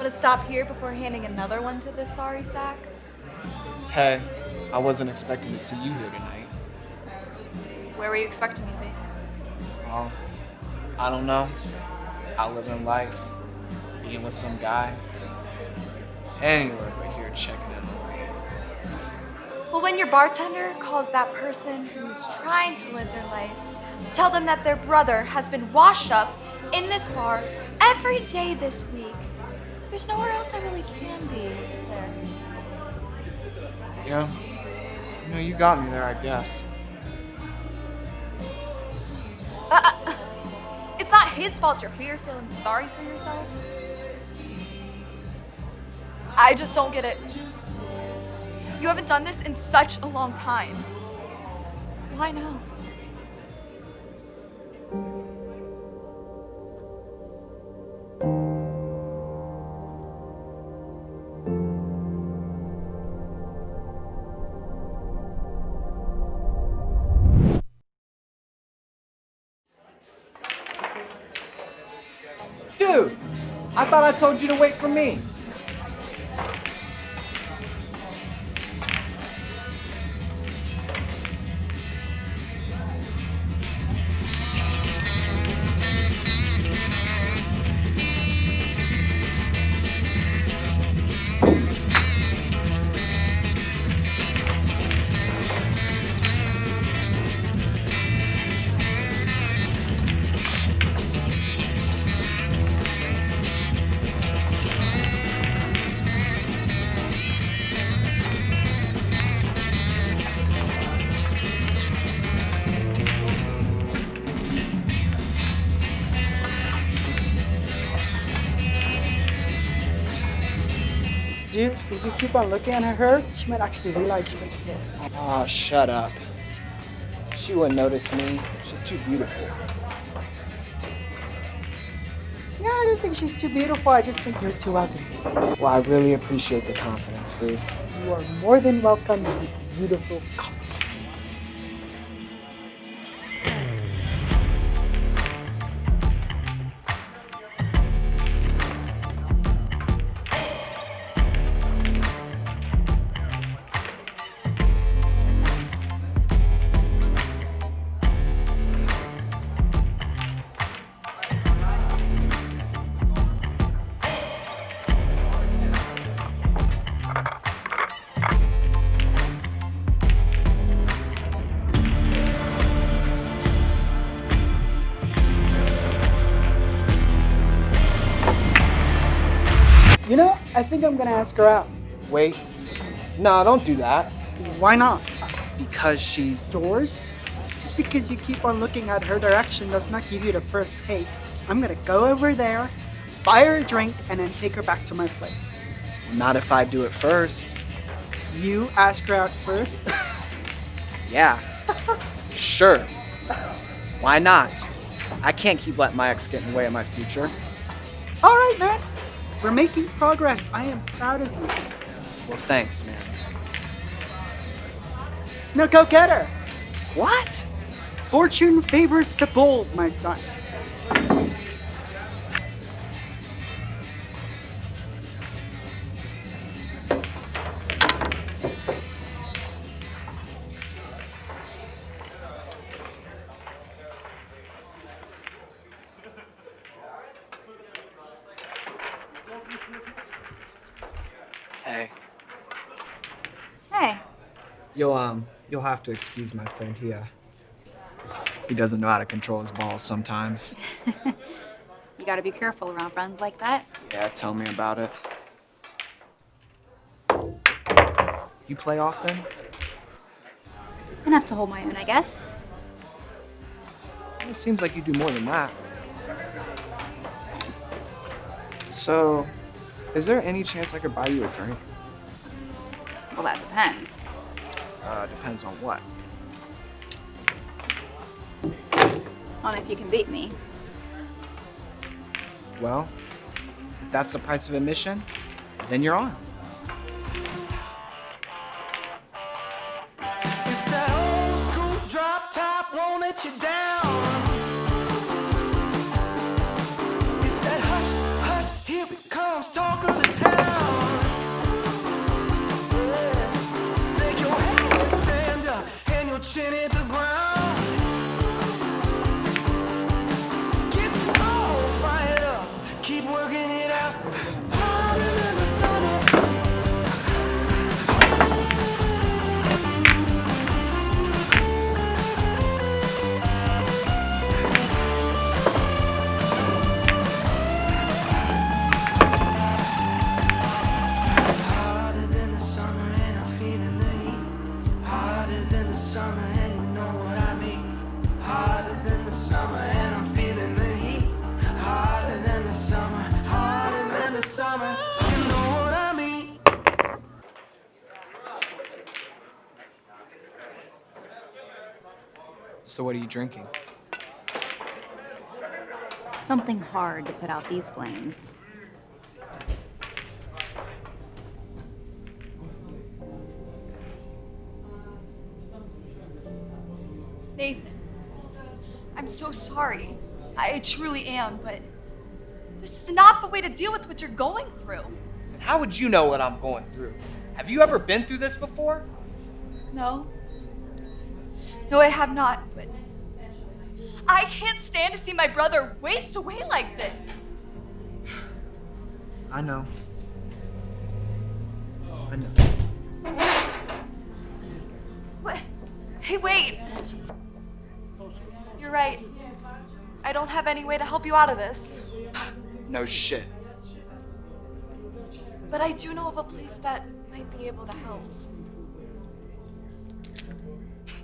Want to stop here before handing another one to this sorry sack? Hey, I wasn't expecting to see you here tonight. Where were you expecting me to be? Well, I don't know. Out living life, being with some guy. Anywhere but here checking in on me. Well, when your bartender calls that person who's trying to live their life to tell them that their brother has been washed up in this bar every day this week, there's nowhere else I really can be, is there? Yeah. You got me there, I guess. It's not his fault you're here feeling sorry for yourself. I just don't get it. You haven't done this in such a long time. Why now? Dude, I thought I told you to wait for me. Dude, if you keep on looking at her, she might actually realize you exist. Oh, shut up. She wouldn't notice me. She's too beautiful. Yeah, I don't think she's too beautiful. I just think you're too ugly. Well, I really appreciate the confidence, Bruce. You are more than welcome to be beautiful couple. You know, I think I'm gonna ask her out. Wait. No, don't do that. Why not? Because she's... Yours? Just because you keep on looking at her direction does not give you the first take. I'm gonna go over there, buy her a drink, and then take her back to my place. Not if I do it first. You ask her out first? Yeah. Sure. Why not? I can't keep letting my ex get in the way of my future. All right, man. We're making progress. I am proud of you. Well, thanks, man. Now go get her. What? Fortune favors the bold, my son. Hey. Hey, You'll have to excuse my friend. He doesn't know how to control his balls sometimes. you gotta be careful around friends like that. Yeah, tell me about it. You play often? Enough to hold my own, I guess. It seems like you do more than that. So, is there any chance I could buy you a drink? Well, that depends. Depends on what. On if you can beat me. Well, if that's the price of admission, then you're on. It's that old school drop top, won't let you down. It's that hush, hush, here it comes, talk talk of the town. Make your head stand up and your chin hit the ground. Get you all fired up, keep working it out. Harder than the summer. Harder than the summer and I'm feeling the heat. Harder than the summer and you know what I mean. Harder than the summer and I'm feeling the heat. Harder than the summer, harder than the summer, you know what I mean. So what are you drinking? Something hard to put out these flames. Nathan, I'm so sorry. I truly am, but this is not the way to deal with what you're going through. And how would you know what I'm going through? Have you ever been through this before? No. No, I have not, but I can't stand to see my brother waste away like this. I know. I know. What? Hey, wait. You're right. I don't have any way to help you out of this. No shit. But I do know of a place that might be able to help.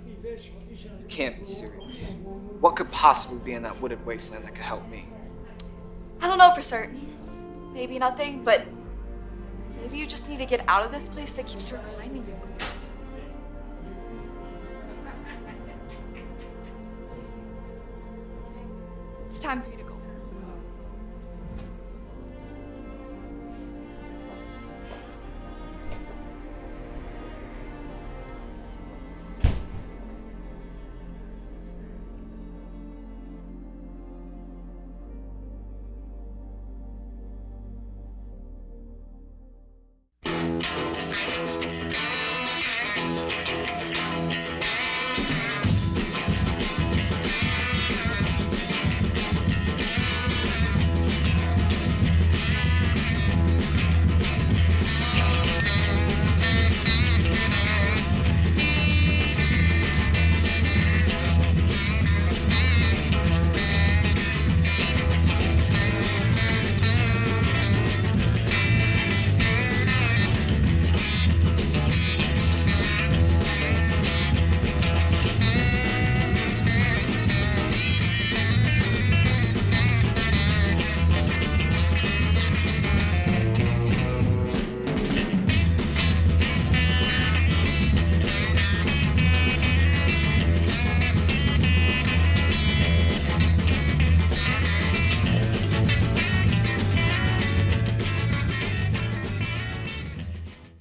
You can't be serious. What could possibly be in that wooded wasteland that could help me? I don't know for certain. Maybe nothing, but maybe you just need to get out of this place that keeps reminding you of it. It's time for you to